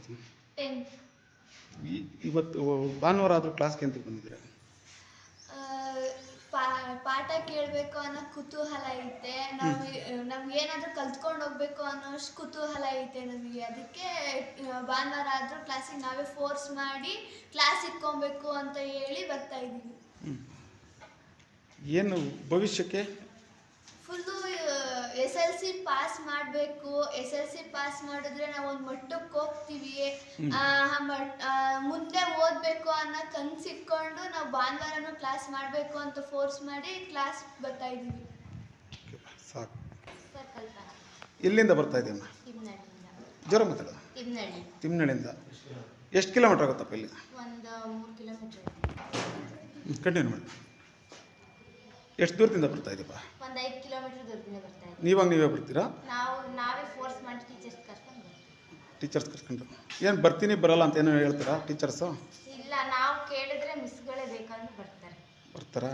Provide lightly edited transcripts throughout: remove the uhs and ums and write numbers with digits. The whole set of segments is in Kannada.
ಕ್ಲಾಸ್? 10th. ಇವತ್ತು ಭಾನುವಾರ ಆದರೂ ಕ್ಲಾಸ್ಗೆ ಅಂತ ಬಂದಿದ್ದೀರಾ? ಪಾಠ ಕೇಳಬೇಕು ಅನ್ನೋ ಕುತೂಹಲ ಐತೆ. ನಮ್ಗೇನಾದರೂ ಕಲ್ತ್ಕೊಂಡು ಹೋಗ್ಬೇಕು ಅನ್ನೋ ಕುತೂಹಲ ಐತೆ ನಮಗೆ. ಅದಕ್ಕೆ ಭಾನುವಾರ ಆದರೂ ಕ್ಲಾಸಿಗೆ ನಾವೇ ಫೋರ್ಸ್ ಮಾಡಿ ಕ್ಲಾಸ್ ಇಟ್ಕೊಬೇಕು ಅಂತ ಹೇಳಿ ಬರ್ತಾ ಇದ್ದೀವಿ. ಏನು ಭವಿಷ್ಯಕ್ಕೆ? ಫುಲ್ಲು SLC ಪಾಸ್ ಮಾಡಬೇಕು. SLC ಪಾಸ್ ಮಾಡಿದ್ರೆ ನಾವು ಒಂದು ಮಟ್ಟಕ್ಕೆ ಹೋಗ್ತೀವಿ. ಮುಂದೆ ಓದಬೇಕು ಅನ್ನೋ ಕನಸಿಟ್ಕೊಂಡು ನಾವು ಭಾನುವಾರನೂ ಕ್ಲಾಸ್ ಮಾಡಬೇಕು ಅಂತ ಫೋರ್ಸ್ ಮಾಡಿ ಕ್ಲಾಸ್ ಬರ್ತಾ ಇದ್ದೀವಿ. ಸಾಕು. ಸರ್ ಕಲ್ಪನಾ. ಎಲ್ಲಿಂದ ಬರ್ತಾ ಇದೆಯಮ್ಮ? ಜ್ವರ ಮಾತಾಡ. ತಿಮ್ನಳ್ಳಿಯಿಂದ. ಎಷ್ಟು ಕಿಲೋಮೀಟ್ರ್ ಆಗುತ್ತಪ್ಪ ಇಲ್ಲಿ? ಒಂದು 3 ಕಿಲೋಮೀಟ್ರ್. ಕಂಟಿನ್ಯೂ ಮಾಡಿ. ಎಷ್ಟು ದೂರದಿಂದ ಬರ್ತಾ ಇದೆಯಪ್ಪ? ಒಂದು 5 ಕಿಲೋಮೀಟ್ರ್ ದೂರದಿಂದ ಬರ್ತಾ ಇದ್ದೀವಿ. ನೀವೇ ಬರ್ತೀರಾ? ನಾವೇ ಫೋರ್ಸ್ ಮಾಡಿ ಟೀಚರ್ಸ್ ಕರ್ಕೊಂಡು ಏನು ಬರ್ತೀನಿ ಬರಲ್ಲ ಅಂತ ಏನೋ ಹೇಳ್ತೀರಾ ಟೀಚರ್ಸು? ಇಲ್ಲ, ನಾವು ಕೇಳಿದ್ರೆ ಮಿಸ್ಗಳೇ ಬೇಕಂದ್ರೆ ಬರ್ತಾರಾ?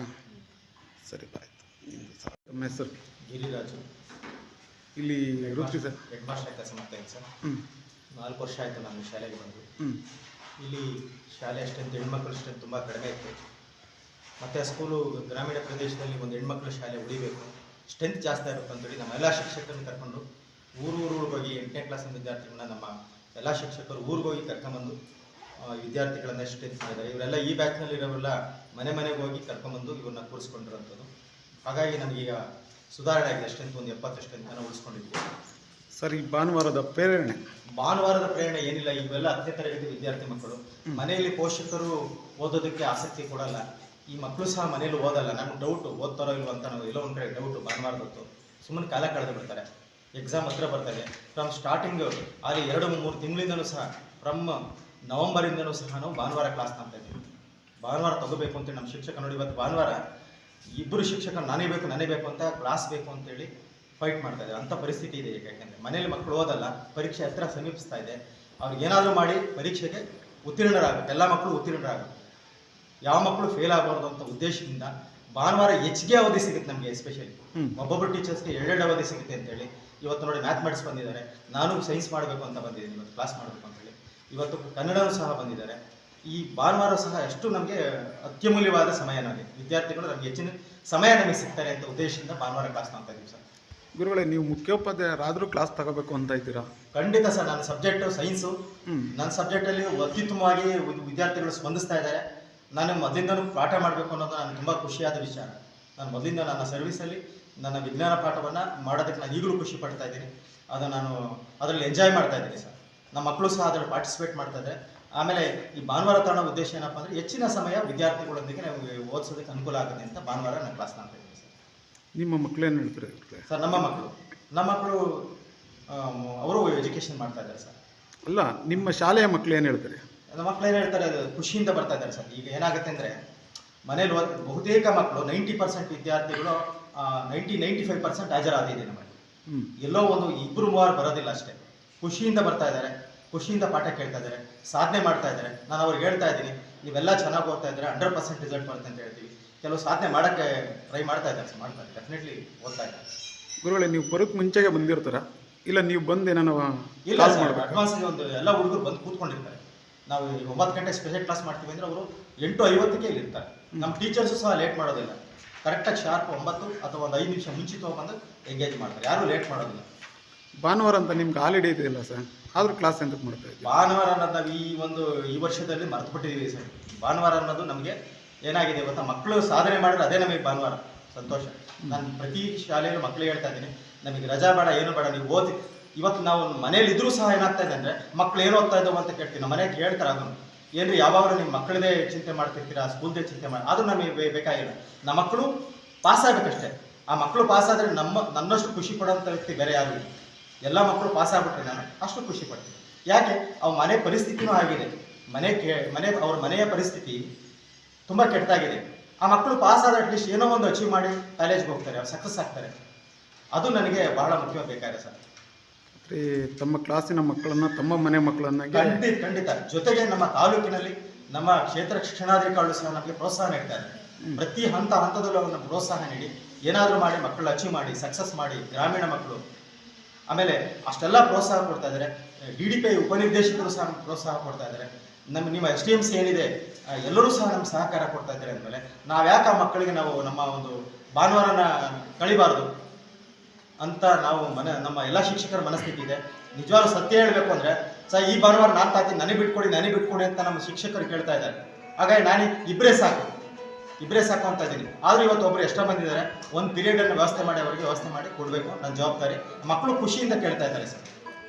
ಸರಿ ಆಯಿತು. ನಿಮ್ಮ ಹೆಸರು? ಗಿರಿರಾಜು. ಇಲ್ಲಿ ವೃತ್ತಿ ಸರ್? ಹೆಡ್ ಮಾಸ್ಟರ್ ಕೆಲಸ ಮಾಡ್ತಾಯಿದ್ದೀನಿ ಸರ್. 4 ವರ್ಷ ಆಯಿತು ನಾನು ಶಾಲೆಗೆ ಬಂದು. ಇಲ್ಲಿ ಶಾಲೆ ಸ್ಟ್ರೆಂತ್, ಹೆಣ್ಮಕ್ಳ ಸ್ಟ್ರೆಂತ್ ತುಂಬ ಕಡಿಮೆ ಇತ್ತು. ಮತ್ತು ಸ್ಕೂಲು ಗ್ರಾಮೀಣ ಪ್ರದೇಶದಲ್ಲಿ ಒಂದು ಹೆಣ್ಮಕ್ಳ ಶಾಲೆ ಉಳಿಬೇಕು, ಸ್ಟ್ರೆಂತ್ ಜಾಸ್ತಿ ಆಗಬೇಕು ಅಂತೇಳಿ ನಮ್ಮ ಎಲ್ಲ ಶಿಕ್ಷಕರನ್ನು ಕರ್ಕೊಂಡು ಊರಿಗೆ ಹೋಗಿ 8ನೇ ಕ್ಲಾಸಿನ ವಿದ್ಯಾರ್ಥಿಗಳನ್ನ ನಮ್ಮ ಎಲ್ಲ ಶಿಕ್ಷಕರು ಊರಿಗೆ ಹೋಗಿ ಕರ್ಕೊಂಬಂದು ವಿದ್ಯಾರ್ಥಿಗಳನ್ನ ಸ್ಟ್ರೆಂತ್ ಮಾಡಿದ್ದಾರೆ. ಇವರೆಲ್ಲ ಈ ಬ್ಯಾಚ್ನಲ್ಲಿರೋರೆಲ್ಲ ಮನೆಗೆ ಹೋಗಿ ಕರ್ಕೊಂಬಂದು ಇವ್ರನ್ನ ಕೂರಿಸ್ಕೊಂಡಿರೋಂಥದ್ದು. ಹಾಗಾಗಿ ನಮಗೀಗ ಸುಧಾರಣೆ ಆಗಿದೆ. ಸ್ಟ್ರೆಂತ್ ಒಂದು 70 ಸ್ಟ್ರೆಂತನ್ನು ಉಳಿಸ್ಕೊಂಡಿದ್ವಿ. ಸರ್, ಈ ಭಾನುವಾರದ ಪ್ರೇರಣೆ ಏನಿಲ್ಲ. ಇವೆಲ್ಲ 10ನೇ ತರಗತಿ ವಿದ್ಯಾರ್ಥಿ ಮಕ್ಕಳು. ಮನೆಯಲ್ಲಿ ಪೋಷಕರು ಓದೋದಕ್ಕೆ ಆಸಕ್ತಿ ಕೊಡಲ್ಲ. ಈ ಮಕ್ಕಳು ಸಹ ಮನೇಲಿ ಓದಲ್ಲ. ನಮ್ಗೆ ಡೌಟು ಓದ್ತಾರೋ ಇಲ್ವೋ ಅಂತ ನಾವು ಎಲ್ಲೋ ಒಂದು ಕಡೆ ಡೌಟು. ಭಾನುವಾರದೊತ್ತು ಸುಮ್ಮನೆ ಕಾಲ ಕಳೆದು ಬಿಡ್ತಾರೆ. ಎಕ್ಸಾಮ್ ಹತ್ರ ಬರ್ತಾರೆ. ಫ್ರಮ್ ಸ್ಟಾರ್ಟಿಂಗು ಅಲ್ಲಿ 2-3 ತಿಂಗಳಿಂದಲೂ ಸಹ ಫ್ರಮ್ ನವಂಬರಿಂದಲೂ ಸಹ ನಾವು ಭಾನುವಾರ ಕ್ಲಾಸ್ ಮಾಡ್ತಾ ಇದ್ದೀವಿ. ಭಾನುವಾರ ತಗೋಬೇಕು ಅಂತೇಳಿ ನಮ್ಮ ಶಿಕ್ಷಕ ನೋಡಿ, ಇವತ್ತು ಭಾನುವಾರ ಇಬ್ಬರು ಶಿಕ್ಷಕರು ನಾನೇ ಬೇಕು ಅಂತ ಕ್ಲಾಸ್ ಬೇಕು ಅಂತೇಳಿ ಫೈಟ್ ಮಾಡ್ತಾ ಇದ್ದಾರೆ. ಅಂಥ ಪರಿಸ್ಥಿತಿ ಇದೆ ಈಗ. ಯಾಕೆಂದರೆ ಮನೇಲಿ ಮಕ್ಕಳು ಓದಲ್ಲ, ಪರೀಕ್ಷೆ ಹತ್ರ ಸಮೀಪಿಸ್ತಾ ಇದೆ. ಅವ್ರಿಗೆ ಏನಾದರೂ ಮಾಡಿ ಪರೀಕ್ಷೆಗೆ ಉತ್ತೀರ್ಣರಾಗಬೇಕು, ಎಲ್ಲ ಮಕ್ಕಳು ಉತ್ತೀರ್ಣರಾಗಬೇಕು, ಯಾವ ಮಕ್ಕಳು ಫೇಲ್ ಆಗಬಾರ್ದು ಅಂತ ಉದ್ದೇಶದಿಂದ ಭಾನುವಾರ ಹೆಚ್ಚಿಗೆ ಅವಧಿ ಸಿಗುತ್ತೆ ನಮಗೆ. ಎಸ್ಪೆಷಲಿ ಒಬ್ಬೊಬ್ಬರು ಟೀಚರ್ಸ್ಗೆ 2 ಅವಧಿ ಸಿಗುತ್ತೆ ಅಂತೇಳಿ ಇವತ್ತು ನೋಡಿ ಮ್ಯಾಥಮೆಟಿಕ್ಸ್ ಬಂದಿದ್ದಾರೆ, ನಾನು ಸೈನ್ಸ್ ಮಾಡಬೇಕು ಅಂತ ಬಂದಿದ್ದೀನಿ, ಇವತ್ತು ಕ್ಲಾಸ್ ಮಾಡಬೇಕು ಅಂತೇಳಿ. ಇವತ್ತು ಕನ್ನಡನೂ ಸಹ ಬಂದಿದ್ದಾರೆ. ಈ ಭಾನುವಾರ ಸಹ ಎಷ್ಟು ನಮಗೆ ಅತ್ಯಮೂಲ್ಯವಾದ ಸಮಯ. ನಮಗೆ ವಿದ್ಯಾರ್ಥಿಗಳು ನಮಗೆ ಹೆಚ್ಚಿನ ಸಮಯ ನಮಗೆ ಸಿಗ್ತಾರೆ ಅಂತ ಉದ್ದೇಶದಿಂದ ಭಾನುವಾರ ಕ್ಲಾಸ್ ಮಾಡ್ತಾ ಇದ್ದೀವಿ ಸರ್. ಗುರುಗಳೇ, ನೀವು ಮುಖ್ಯೋಪಾಧ್ಯಾಯರಾದರೂ ಕ್ಲಾಸ್ ತಗೋಬೇಕು ಅಂತ ಇದ್ದೀರಾ? ಖಂಡಿತ ಸರ್. ನನ್ನ ಸಬ್ಜೆಕ್ಟು ಸೈನ್ಸು. ನನ್ನ ಸಬ್ಜೆಕ್ಟಲ್ಲಿ ಅತ್ಯುತ್ತಮವಾಗಿ ವಿದ್ಯಾರ್ಥಿಗಳು ಸ್ಪಂದಿಸ್ತಾ ಇದ್ದಾರೆ. ನಾನು ಮೊದಲಿಂದನೂ ಪಾಠ ಮಾಡಬೇಕು ಅನ್ನೋದು ನಾನು ತುಂಬ ಖುಷಿಯಾದ ವಿಚಾರ. ನಾನು ಮೊದಲಿಂದ ನನ್ನ ಸರ್ವಿಸಲ್ಲಿ ನನ್ನ ವಿಜ್ಞಾನ ಪಾಠವನ್ನು ಮಾಡೋದಕ್ಕೆ ನಾನು ಈಗಲೂ ಖುಷಿ ಪಡ್ತಾ ಇದ್ದೀನಿ. ನಾನು ಅದರಲ್ಲಿ ಎಂಜಾಯ್ ಮಾಡ್ತಾ ಇದ್ದೀನಿ ಸರ್. ನಮ್ಮ ಮಕ್ಕಳು ಸಹ ಅದರಲ್ಲಿ ಪಾರ್ಟಿಸಿಪೇಟ್ ಮಾಡ್ತಾ ಇದ್ದಾರೆ. ಆಮೇಲೆ ಈ ಭಾನುವಾರ ತಗೊಳ್ಳೋ ಉದ್ದೇಶ ಏನಪ್ಪ ಅಂದರೆ ಹೆಚ್ಚಿನ ಸಮಯ ವಿದ್ಯಾರ್ಥಿಗಳೊಂದಿಗೆ ನಮಗೆ ಓದಿಸೋದಕ್ಕೆ ಅನುಕೂಲ ಆಗುತ್ತೆ ಅಂತ ಭಾನುವಾರ ನಾನು ಕ್ಲಾಸ್ ಮಾಡ್ತಾ ಇದ್ದೀನಿ ಸರ್. ನಿಮ್ಮ ಮಕ್ಕಳೇನು ಹೇಳ್ತಾರೆ ಸರ್? ನಮ್ಮ ಮಕ್ಕಳು ಅವರು ಎಜುಕೇಷನ್ ಮಾಡ್ತಾ ಇದ್ದಾರೆ ಸರ್. ಅಲ್ಲ, ನಿಮ್ಮ ಶಾಲೆಯ ಮಕ್ಕಳು ಏನು ಹೇಳ್ತಾರೆ? ನಮ್ಮ ಮಕ್ಕಳು ಏನು ಹೇಳ್ತಾರೆ, ಅದು ಖುಷಿಯಿಂದ ಬರ್ತಾ ಇದ್ದಾರೆ ಸರ್. ಈಗ ಏನಾಗುತ್ತೆ ಅಂದರೆ ಮನೇಲಿ ಬಹುತೇಕ ಮಕ್ಕಳು 90% ವಿದ್ಯಾರ್ಥಿಗಳು 95% ಹಾಜರಾದಿದೆ ನಮಗೆ. ಎಲ್ಲೋ ಒಂದು 2-3 ಬರೋದಿಲ್ಲ ಅಷ್ಟೇ. ಖುಷಿಯಿಂದ ಬರ್ತಾ ಇದ್ದಾರೆ, ಖುಷಿಯಿಂದ ಪಾಠ ಕೇಳ್ತಾ ಇದ್ದಾರೆ, ಸಾಧನೆ ಮಾಡ್ತಾ ಇದ್ದಾರೆ. ನಾನು ಅವ್ರಿಗೆ ಹೇಳ್ತಾ ಇದ್ದೀನಿ, ನೀವೆಲ್ಲ ಚೆನ್ನಾಗಿ ಓದ್ತಾ ಇದ್ದಾರೆ, 100% ರಿಸಲ್ಟ್ ಬರುತ್ತೆ ಅಂತ ಹೇಳ್ತೀವಿ. ಕೆಲವು ಸಾಧನೆ ಮಾಡೋಕ್ಕೆ ಟ್ರೈ ಮಾಡ್ತಾ ಇದ್ದಾರೆ ಸರ್. ಮಾಡ್ತಾರೆ, ಡೆಫಿನೆಟ್ಲಿ ಓದ್ತಾ ಇದ್ದಾರೆ. ಗುರುಗಳೇ, ನೀವು ಬರೋಕ್ಕೆ ಮುಂಚೆಗೆ ಬಂದಿರ್ತಾರ? ಇಲ್ಲ ನೀವು ಬಂದು ಏನಾನ? ಇಲ್ಲ ಸರ್, ಅಡ್ವಾನ್ಸ್ಗೆ ಒಂದು ಎಲ್ಲ ಹುಡುಗರು ಬಂದು ಕೂತ್ಕೊಂಡಿರ್ತಾರೆ. ನಾವು 9 ಗಂಟೆ ಸ್ಪೆಷಲ್ ಕ್ಲಾಸ್ ಮಾಡ್ತೀವಿ ಅಂದರೆ ಅವರು 8:50ಕ್ಕೆ ಇಲ್ಲಿ ಇರ್ತಾರೆ. ನಮ್ಮ ಟೀಚರ್ಸು ಸಹ ಲೇಟ್ ಮಾಡೋದಿಲ್ಲ. ಕರೆಕ್ಟಾಗಿ ಶಾರ್ಪ್ 9 ಅಥವಾ ಒಂದು 5 ನಿಮಿಷ ಮುಂಚಿತವಾಗಿ ಬಂದು ಎಂಗೇಜ್ ಮಾಡ್ತಾರೆ. ಯಾರೂ ಲೇಟ್ ಮಾಡೋದಿಲ್ಲ. ಭಾನುವಾರ ಅಂತ ನಿಮ್ಗೆ ಹಾಲಿಡೇ ಇದೆಯಲ್ಲ ಸರ್, ಆದರೂ ಕ್ಲಾಸ್ ಎಂತಕ್ಕೆ ಮಾಡ್ತಾ ಇದ್ದೀವಿ? ಭಾನುವಾರ ಅನ್ನೋದು ನಾವು ಈ ವರ್ಷದಲ್ಲಿ ಮರೆತು ಬಿಟ್ಟಿದ್ದೀವಿ ಸರ್. ಭಾನುವಾರ ಅನ್ನೋದು ನಮಗೆ ಏನಾಗಿದೆ ಗೊತ್ತಾ, ಮಕ್ಕಳು ಸಾಧನೆ ಮಾಡಿದ್ರೆ ಅದೇ ನಮಗೆ ಭಾನುವಾರ ಸಂತೋಷ. ನಾನು ಪ್ರತಿ ಶಾಲೆಯಲ್ಲೂ ಮಕ್ಕಳಿಗೆ ಹೇಳ್ತಾ ಇದ್ದೀನಿ, ನಮಗೆ ರಜಾ ಬೇಡ, ಏನು ಬೇಡ, ನೀವು ಓದಿ. ಇವತ್ತು ನಾವು ಮನೇಲಿ ಇದ್ರೂ ಸಹ ಏನಾಗ್ತಾ ಇದೆ ಅಂದರೆ ಮಕ್ಕಳು ಏನು ಓದ್ತಾ ಇದ್ದಾವೆ ಅಂತ ಕೇಳ್ತೀವಿ. ನಮ್ಮ ಮನೆಗೆ ಹೇಳ್ತಾರೆ, ಅದನ್ನು ಏನ್ರಿ ಯಾವಾಗಲೂ ನಿಮ್ಮ ಮಕ್ಕಳದೇ ಚಿಂತೆ ಮಾಡ್ತಿರ್ತೀರಾ, ಸ್ಕೂಲ್ದೇ ಚಿಂತೆ ಮಾಡಿ. ಅದು ನಮಗೆ ಬೇಕಾಗಿಲ್ಲ. ನಮ್ಮ ಮಕ್ಕಳು ಪಾಸ್ ಆಗಬೇಕಷ್ಟೇ. ಆ ಮಕ್ಕಳು ಪಾಸ್ ಆದರೆ ನನ್ನಷ್ಟು ಖುಷಿ ಪಡೋಂಥ ವ್ಯಕ್ತಿ ಬೇರೆ ಯಾರು ಇಲ್ಲ. ಎಲ್ಲ ಮಕ್ಕಳು ಪಾಸ್ ಆಗ್ಬಿಟ್ರೆ ನಾನು ಅಷ್ಟು ಖುಷಿ ಪಡ್ತೀನಿ. ಯಾಕೆ? ಅವ್ರ ಮನೆ ಪರಿಸ್ಥಿತಿನೂ ಆಗಿದೆ. ಅವ್ರ ಮನೆಯ ಪರಿಸ್ಥಿತಿ ತುಂಬ ಕೆಟ್ಟದಾಗಿದೆ. ಆ ಮಕ್ಕಳು ಪಾಸ್ ಆದ ಅಟ್ಲೀಸ್ಟ್ ಏನೋ ಒಂದು ಅಚೀವ್ ಮಾಡಿ ಕಾಲೇಜ್ಗೆ ಹೋಗ್ತಾರೆ, ಅವ್ರು ಸಕ್ಸಸ್ ಆಗ್ತಾರೆ. ಅದು ನನಗೆ ಬಹಳ ಮುಖ್ಯವಾಗಿ ಬೇಕಾಗಿದೆ ಸರ್. ತಮ್ಮ ಕ್ಲಾಸಿನ ಮಕ್ಕಳನ್ನ ತಮ್ಮ ಮನೆ ಮಕ್ಕಳನ್ನ ಖಂಡಿತ ಜೊತೆಗೆ ನಮ್ಮ ತಾಲೂಕಿನಲ್ಲಿ ನಮ್ಮ ಕ್ಷೇತ್ರ ಶಿಕ್ಷಣಾಧಿಕಾರಿಗಳು ಸಹ ನಮಗೆ ಪ್ರೋತ್ಸಾಹ ನೀಡ್ತಾ ಇದ್ದಾರೆ. ಪ್ರತಿ ಹಂತದಲ್ಲೂ ಅವ್ರನ್ನ ಪ್ರೋತ್ಸಾಹ ನೀಡಿ ಏನಾದರೂ ಮಾಡಿ ಮಕ್ಕಳು ಅಚೀವ್ ಮಾಡಿ ಸಕ್ಸಸ್ ಮಾಡಿ ಗ್ರಾಮೀಣ ಮಕ್ಕಳು. ಆಮೇಲೆ ಅಷ್ಟೆಲ್ಲ ಪ್ರೋತ್ಸಾಹ ಕೊಡ್ತಾ ಇದ್ದಾರೆ. DDPI ಉಪನಿರ್ದೇಶಕರು ಸಹ ಪ್ರೋತ್ಸಾಹ ಕೊಡ್ತಾ ಇದ್ದಾರೆ. ನಿಮ್ಮ STMC ಏನಿದೆ ಎಲ್ಲರೂ ಸಹ ನಮ್ಗೆ ಸಹಕಾರ ಕೊಡ್ತಾ ಇದ್ದಾರೆ ಅಂದಮೇಲೆ ನಾವು ಯಾಕೆ ಆ ಮಕ್ಕಳಿಗೆ ನಾವು ನಮ್ಮ ಒಂದು ಭಾನುವಾರನ ಕಳಿಬಾರ್ದು ಅಂತ ನಾವು ನಮ್ಮ ಎಲ್ಲ ಶಿಕ್ಷಕರ ಮನಸ್ಥಿತಿ ಇದೆ. ನಿಜವಾಗ್ಲೂ ಸತ್ಯ ಹೇಳಬೇಕು ಅಂದರೆ ಈ ಭಾನುವಾರ ನಾನು ತಾತೀನಿ, ನನಗೆ ಬಿಟ್ಕೊಡಿ ಅಂತ ನಮ್ಮ ಶಿಕ್ಷಕರು ಕೇಳ್ತಾ ಇದ್ದಾರೆ. ಹಾಗಾಗಿ ನಾನು ಇಬ್ಬರೇ ಸಾಕು ಅಂತ ಇದ್ದೀನಿ. ಆದರೂ ಇವತ್ತು ಒಬ್ಬರು ಎಷ್ಟೋ ಬಂದಿದ್ದಾರೆ, ಒಂದು ಪೀರಿಯಡನ್ನು ವ್ಯವಸ್ಥೆ ಮಾಡಿ ಕೊಡಬೇಕು, ನನ್ನ ಜವಾಬ್ದಾರಿ. ಮಕ್ಕಳು ಖುಷಿಯಿಂದ ಕೇಳ್ತಾ ಇದ್ದಾರೆ ಸರ್.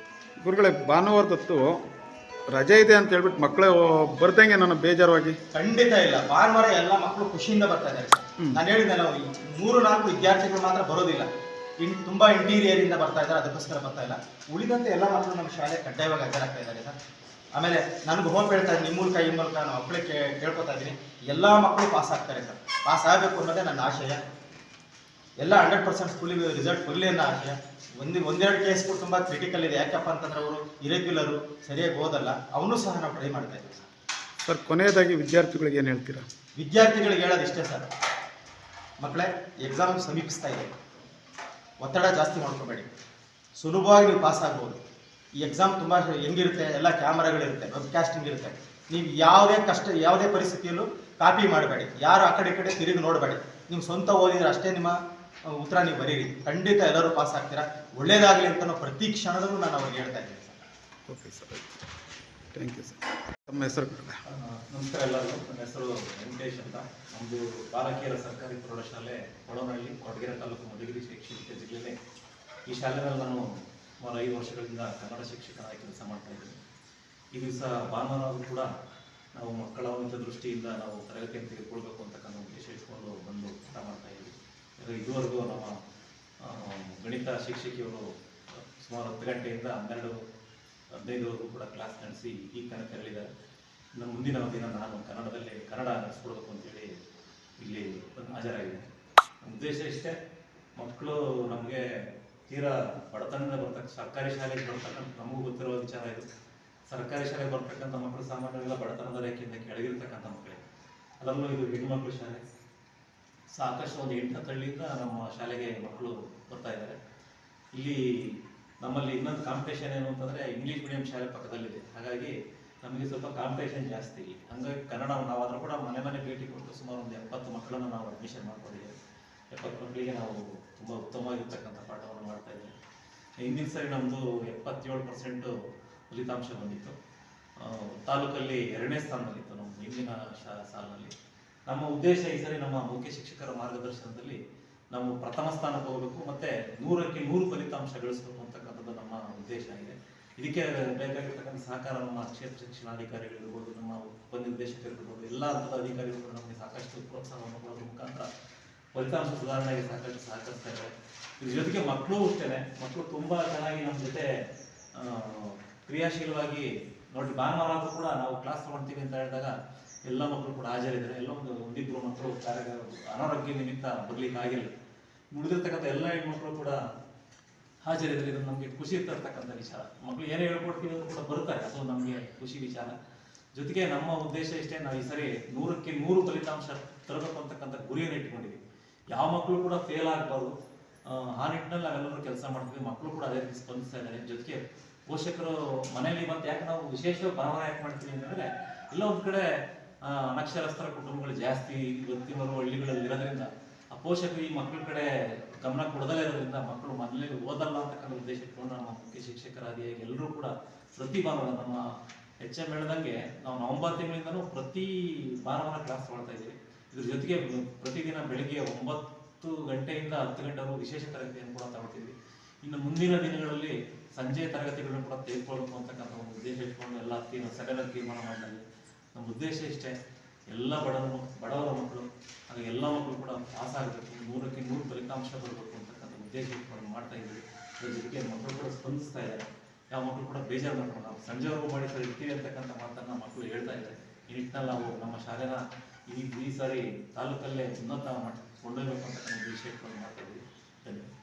ಗುರುಗಳೇ, ಭಾನುವಾರದತ್ತು ರಜೆ ಇದೆ ಅಂತ ಹೇಳ್ಬಿಟ್ಟು ಮಕ್ಕಳು ಬರ್ದಂಗೆ ನಾನು ಬೇಜಾರವಾಗಿ? ಖಂಡಿತ ಇಲ್ಲ, ಭಾನುವಾರ ಎಲ್ಲ ಮಕ್ಕಳು ಖುಷಿಯಿಂದ ಬರ್ತಾ ಇದ್ದಾರೆ ಸರ್. ನಾನು ಹೇಳಿದ್ನಲ್ಲ, 3-4 ವಿದ್ಯಾರ್ಥಿಗಳು ಮಾತ್ರ ಬರೋದಿಲ್ಲ, ತುಂಬಾ ಇಂಟೀರಿಯರ್ ಇಂದ ಬರ್ತಾ ಇದ್ದಾರೆ, ಅದಕ್ಕೋಸ್ಕರ ಬರ್ತಾ ಇಲ್ಲ. ಉಳಿದಂತೆ ಎಲ್ಲ ಮಕ್ಕಳು ನಮ್ಮ ಶಾಲೆ ಕಡ್ಡಾಯವಾಗಿ ಹಾಜರಾಗ್ತಾ ಇದ್ದಾರೆ ಸರ್. ಆಮೇಲೆ ನನಗೆ ಹೋಪ್ ಹೇಳ್ತಾ ಇದ್ದೀನಿ, ನಿಮ್ಮ ಮೂಲಕ ಈ ಮೂಲಕ ನಾನು ಮಕ್ಕಳಿಗೆ ಕೇಳ್ಕೊತಾ ಇದ್ದೀನಿ, ಎಲ್ಲ ಮಕ್ಕಳು ಪಾಸ್ ಆಗ್ತಾರೆ ಸರ್. ಪಾಸ್ ಆಗಬೇಕು ಅನ್ನೋದೇ ನನ್ನ ಆಶಯ. ಎಲ್ಲ 100% ಸ್ಕೂಲಿಗೆ ರಿಸಲ್ಟ್ ಬರಲಿ ಅನ್ನೋ ಆಶಯ. ಒಂದೆರಡು ಕೇಸ್ಗಳು ತುಂಬ ಕ್ರಿಟಿಕಲ್ ಇದೆ. ಯಾಕಪ್ಪ ಅಂತಂದ್ರೆ ಅವರು ಇರೆಗ್ಯುಲರು, ಸರಿಯಾಗಿ ಓದಲ್ಲ, ಅವನು ಸಹ ನಾವು ಟ್ರೈ ಮಾಡ್ತಾ ಇದ್ದೀವಿ ಸರ್. ಕೊನೆಯದಾಗಿ ವಿದ್ಯಾರ್ಥಿಗಳಿಗೆ ಏನು ಹೇಳ್ತೀರಾ? ವಿದ್ಯಾರ್ಥಿಗಳಿಗೆ ಹೇಳೋದು ಇಷ್ಟೇ ಸರ್, ಮಕ್ಕಳೇ, ಎಕ್ಸಾಮ್ ಸಮೀಪಿಸ್ತಾ ಇದೆ, ಒತ್ತಡ ಜಾಸ್ತಿ ಮಾಡ್ಕೋಬೇಡಿ, ಸುಲಭವಾಗಿ ನೀವು ಪಾಸ್ ಆಗ್ಬೋದು. ಈ ಎಕ್ಸಾಮ್ ತುಂಬ ಹೆಂಗಿರುತ್ತೆ, ಎಲ್ಲ ಕ್ಯಾಮರಾಗಳಿರುತ್ತೆ, ವೆಬ್ಕಾಸ್ಟಿಂಗ್ ಇರುತ್ತೆ. ನೀವು ಯಾವುದೇ ಪರಿಸ್ಥಿತಿಯಲ್ಲೂ ಕಾಪಿ ಮಾಡಬೇಡಿ, ಯಾರು ಆ ಕಡೆ ಈ ಕಡೆ ತಿರುಗಿ ನೋಡಬೇಡಿ. ನೀವು ಸ್ವಂತ ಓದಿದ್ರೆ ಅಷ್ಟೇ ನಿಮ್ಮ ಉತ್ತರ ನೀವು ಬರೀರಿ. ಖಂಡಿತ ಎಲ್ಲರೂ ಪಾಸ್ ಆಗ್ತೀರಾ. ಒಳ್ಳೇದಾಗಲಿ ಅಂತ ನಾವು ಪ್ರತಿ ಕ್ಷಣದಲ್ಲೂ ನಾನು ಅವ್ರಿಗೆ ಹೇಳ್ತಾ ಇದ್ದೀನಿ sir. Okay sir, thank you sir. ತಮ್ಮ ಹೆಸರು? ನಮಸ್ಕಾರ ಎಲ್ಲರಿಗೂ. ನನ್ನ ಹೆಸರು ವೆಂಕಟೇಶ್ ಅಂತ. ನಮ್ಮದು ಬಾಲಕಿಯರ ಸರ್ಕಾರಿ ಪ್ರೌಢಶಾಲೆ ಕೊಡವನಹಳ್ಳಿ, ಕೊಡಗೆರೆ ತಾಲೂಕು, ಮಧುಗಿರಿ ಕ್ಷೇತ್ರ ಜಿಲ್ಲೆಯಲ್ಲಿ. ಈ ಶಾಲೆಯಲ್ಲಿ ನಾನು ಸುಮಾರು 5 ವರ್ಷಗಳಿಂದ ಕನ್ನಡ ಶಿಕ್ಷಕನಾಗಿ ಕೆಲಸ ಮಾಡ್ತಾ ಇದ್ದೀನಿ. ಈ ದಿವಸ ಭಾನುವಾರ ಕೂಡ ನಾವು ಮಕ್ಕಳ ಒಂದು ದೃಷ್ಟಿಯಿಂದ ನಾವು ತರಗತಿಯನ್ನು ತೆಗೆದುಕೊಳ್ಬೇಕು ಅಂತಕ್ಕಂಥ ಉದ್ದೇಶ ಇಟ್ಕೊಂಡು ಬಂದು ಊಟ ಮಾಡ್ತಾ ಇದ್ದೀವಿ. ಇದುವರೆಗೂ ನಮ್ಮ ಗಣಿತ ಶಿಕ್ಷಕಿಯವರು ಸುಮಾರು 10 ಗಂಟೆಯಿಂದ 12-15ವರೆಗೂ ಕೂಡ ಕ್ಲಾಸ್ ನಡೆಸಿ ಈಗ ತನಕ ಹೇಳಿದ್ದಾರೆ. ನಮ್ಮ ಮುಂದಿನ ದಿನ ನಾನು ಕನ್ನಡ ನಡೆಸ್ಕೊಡ್ಬೇಕು ಅಂತೇಳಿ ಇಲ್ಲಿ ಹಾಜರಾಗಿದೆ. ನಮ್ಮ ಉದ್ದೇಶ ಇಷ್ಟೇ, ಮಕ್ಕಳು ನಮಗೆ ತೀರಾ ಬಡತನದಿಂದ ಬರ್ತಕ್ಕ ಸರ್ಕಾರಿ ಶಾಲೆಗೆ ಬರ್ತಕ್ಕಂಥ, ನಮಗೂ ಗೊತ್ತಿರೋ ವಿಚಾರ ಇದು. ಸರ್ಕಾರಿ ಶಾಲೆಗೆ ಬರ್ತಕ್ಕಂಥ ಮಕ್ಕಳು ಸಾಮಾನ್ಯವೆಲ್ಲ ಬಡತನದ ರೇಖೆಯಿಂದ ಕೆಳಗಿರ್ತಕ್ಕಂಥ ಮಕ್ಕಳಿಗೆ, ಅದರಲ್ಲೂ ಇದು ಹೆಣ್ಣುಮಕ್ಕಳು ಶಾಲೆ. ಸಾಕಷ್ಟು ಒಂದು 8-10 ಹಳ್ಳಿಯಿಂದ ನಮ್ಮ ಶಾಲೆಗೆ ಮಕ್ಕಳು ಬರ್ತಾ ಇದ್ದಾರೆ. ಇಲ್ಲಿ ನಮ್ಮಲ್ಲಿ ಇನ್ನೊಂದು ಕಾಂಪಿಟೇಷನ್ ಏನು ಅಂತಂದರೆ, ಇಂಗ್ಲೀಷ್ ಮೀಡಿಯಂ ಶಾಲೆ ಪಕ್ಕದಲ್ಲಿದೆ. ಹಾಗಾಗಿ ನಮಗೆ ಸ್ವಲ್ಪ ಕಾಂಪಿಟೇಷನ್ ಜಾಸ್ತಿ. ಹಾಗಾಗಿ ಕನ್ನಡ ನಾವಾದರೂ ಕೂಡ ಮನೆ ಭೇಟಿ ಕೊಟ್ಟು ಸುಮಾರು ಒಂದು 70 ಮಕ್ಕಳನ್ನು ನಾವು ಅಡ್ಮಿಷನ್ ಮಾಡ್ಕೊಂಡಿದ್ದೇವೆ. 70 ಮಕ್ಕಳಿಗೆ ನಾವು ತುಂಬ ಉತ್ತಮವಾಗಿರ್ತಕ್ಕಂಥ ಪಾಠವನ್ನು ಮಾಡ್ತಾ ಇದ್ದೇವೆ. ಹಿಂದಿನ ಸರಿ ನಮ್ಮದು 77% ಫಲಿತಾಂಶ ಬಂದಿತ್ತು. ತಾಲೂಕಲ್ಲಿ 2ನೇ ಸ್ಥಾನದಲ್ಲಿತ್ತು ನಮ್ಮ ಹಿಂದಿನ ಸಾಲಿನಲ್ಲಿ. ನಮ್ಮ ಉದ್ದೇಶ ಈ ಸರಿ ನಮ್ಮ ಮುಖ್ಯ ಶಿಕ್ಷಕರ ಮಾರ್ಗದರ್ಶನದಲ್ಲಿ ನಾವು ಪ್ರಥಮ ಸ್ಥಾನಕ್ಕೆ ಹೋಗಬೇಕು, ಮತ್ತು 100ಕ್ಕೆ 100 ಫಲಿತಾಂಶ ಗಳಿಸಬೇಕು ಅಂತಕ್ಕಂಥದ್ದು ನಮ್ಮ ಉದ್ದೇಶ ಇದೆ. ಇದಕ್ಕೆ ಬೇಕಾಗಿರ್ತಕ್ಕಂಥ ಸಹಕಾರ ನಮ್ಮ ಕ್ಷೇತ್ರ ಶಿಕ್ಷಣಾಧಿಕಾರಿಗಳಿರ್ಬೋದು, ನಮ್ಮ ಉಪನಿರ್ದೇಶಕರಿರ್ಬೋದು, ಎಲ್ಲ ಹಂತದ ಅಧಿಕಾರಿಗಳು ನಮಗೆ ಸಾಕಷ್ಟು ಪ್ರೋತ್ಸಾಹವನ್ನು ಕೊಡೋದ್ರ ಮುಖಾಂತರ ಫಲಿತಾಂಶ ಸುಧಾರಣೆಗೆ ಸಾಕಷ್ಟು ಸಹಕರಿಸ್ತಾ ಇದ್ದಾರೆ. ಇದ್ರ ಜೊತೆಗೆ ಮಕ್ಕಳು ಅಷ್ಟೇ, ಮಕ್ಕಳು ತುಂಬ ಚೆನ್ನಾಗಿ ನಮ್ಮ ಜೊತೆ ಕ್ರಿಯಾಶೀಲವಾಗಿ ನೋಡಿ. ಭಾನುವಾರ ಕೂಡ ನಾವು ಕ್ಲಾಸ್ ತೊಗೊಳ್ತೀವಿ ಅಂತ ಹೇಳಿದಾಗ ಎಲ್ಲ ಮಕ್ಕಳು ಕೂಡ ಹಾಜರಿದ್ದಾರೆ. ಎಲ್ಲ ಒಂದಿಬ್ಬರು ಮಕ್ಕಳು ಅನಾರೋಗ್ಯ ನಿಮಿತ್ತ ಬರ್ಲಿಕ್ಕೆ ಆಗಿಲ್ಲ. ಉಳಿದಿರ್ತಕ್ಕಂಥ ಎಲ್ಲ ಹೆಣ್ಮಕ್ಳು ಕೂಡ ಹಾಜರಿದ್ದಾರೆ. ಇದು ನಮಗೆ ಖುಷಿ ತರ್ತಕ್ಕಂಥ ವಿಚಾರ. ಮಕ್ಕಳು ಏನೇ ಹೇಳ್ಕೊಡ್ತೀವಿ ಅಂತ ಕೂಡ ಬರ್ತಾರೆ, ಅದು ನಮಗೆ ಖುಷಿ ವಿಚಾರ. ಜೊತೆಗೆ ನಮ್ಮ ಉದ್ದೇಶ ಇಷ್ಟೇ, ನಾವು ಈ ಸರಿ 100ಕ್ಕೆ 100 ಫಲಿತಾಂಶ ತರಬೇಕು ಅಂತಕ್ಕಂಥ ಗುರಿಯನ್ನು ಇಟ್ಕೊಂಡಿದ್ದೀವಿ. ಯಾವ ಮಕ್ಕಳು ಕೂಡ ಫೇಲ್ ಆಗಬಾರ್ದು, ಆ ನಿಟ್ಟಿನಲ್ಲಿ ನಾವೆಲ್ಲರೂ ಕೆಲಸ ಮಾಡ್ತೀವಿ. ಮಕ್ಕಳು ಕೂಡ ಅದೇ ರೀತಿ ಸ್ಪಂದಿಸ್ತಾ ಇದ್ದಾರೆ. ಜೊತೆಗೆ ಪೋಷಕರು ಮನೆಯಲ್ಲಿ ಬಂದು ಯಾಕೆ ನಾವು ವಿಶೇಷವಾಗಿ ಭಾವನೆ ಯಾಕೆ ಮಾಡ್ತೀವಿ ಅಂತಂದರೆ, ಎಲ್ಲ ಒಂದು ಕಡೆ ಅನಕ್ಷರಸ್ಥರ ಕುಟುಂಬಗಳು ಜಾಸ್ತಿ ಇವತ್ತಿನವರು ಹಳ್ಳಿಗಳಲ್ಲಿ ಇರೋದ್ರಿಂದ ಆ ಪೋಷಕರು ಈ ಮಕ್ಕಳ ಕಡೆ ಗಮನ ಕೊಡದಲ್ಲೇ ಇರೋದ್ರಿಂದ ಮಕ್ಕಳು ಮನೇಲಿ ಓದಲ್ಲ ಅಂತಕ್ಕಂಥ ಉದ್ದೇಶ ಇಟ್ಕೊಂಡು ನಮ್ಮ ಮುಖ್ಯ ಶಿಕ್ಷಕರಾದಿಯಾಗಿ ಎಲ್ಲರೂ ಕೂಡ ಪ್ರತಿ ಭಾನುವಾರ ನಮ್ಮ HM ಹೇಳ್ದಂಗೆ ನಾವು ನವೆಂಬರ್ ತಿಂಗಳಿಂದನೂ ಪ್ರತಿ ಭಾನುವಾರ ಕ್ಲಾಸ್ ಮಾಡ್ತಾ ಇದ್ದೀವಿ. ಇದ್ರ ಜೊತೆಗೆ ಪ್ರತಿದಿನ ಬೆಳಿಗ್ಗೆ 9 ಗಂಟೆಯಿಂದ 10 ಗಂಟೆವರೆಗೂ ವಿಶೇಷ ತರಗತಿಯನ್ನು ಕೂಡ ತಗೊಳ್ತೀವಿ. ಇನ್ನು ಮುಂದಿನ ದಿನಗಳಲ್ಲಿ ಸಂಜೆ ತರಗತಿಗಳನ್ನು ಕೂಡ ತೆಗೆದುಕೊಳ್ಬೇಕು ಅಂತಕ್ಕಂಥ ಒಂದು ಉದ್ದೇಶ ಇಟ್ಕೊಂಡು ಎಲ್ಲ ಸಭೆಯಲ್ಲಿ ತೀರ್ಮಾನ ಮಾಡಿದ್ವಿ. ನಮ್ಮ ಉದ್ದೇಶ ಇಷ್ಟೇ, ಎಲ್ಲ ಬಡವರ ಮಕ್ಕಳು ಹಾಗೆ ಎಲ್ಲ ಮಕ್ಕಳು ಕೂಡ ಪಾಸ್ ಆಗಬೇಕು, 100ಕ್ಕೆ 100 ಫಲಿತಾಂಶ ಬರಬೇಕು ಅಂತಕ್ಕಂಥ ಉದ್ದೇಶ ಇಟ್ಕೊಂಡು ಮಾಡ್ತಾ ಇದ್ದೀವಿ. ಅದ್ರ ಜೊತೆಗೆ ಮಕ್ಕಳು ಕೂಡ ಸ್ಪಂದಿಸ್ತಾ ಇದ್ದಾರೆ. ಯಾವ ಮಕ್ಕಳು ಕೂಡ ಬೇಜಾರು ಮಾಡ್ಕೊಂಡು ನಾವು ಸಂಜೆವರೆಗೂ ಮಾಡಿ ಸರ್ ಇರ್ತೀವಿ ಅಂತಕ್ಕಂಥ ಮಾತನ್ನು ಮಕ್ಕಳು ಹೇಳ್ತಾ ಇದ್ದಾರೆ. ಈ ನಿಟ್ಟಿನಲ್ಲಿ ನಾವು ನಮ್ಮ ಶಾಲೆನ ಈ ಸಾರಿ ತಾಲೂಕಲ್ಲೇ ಉನ್ನತ ಮಟ್ಟ ಕೊಂಡೊಯ್ಬೇಕು ಅಂತಕ್ಕಂಥ ಉದ್ದೇಶ ಇಟ್ಕೊಂಡು ಮಾಡ್ತಾ ಇದ್ದೀವಿ. ಧನ್ಯವಾದ.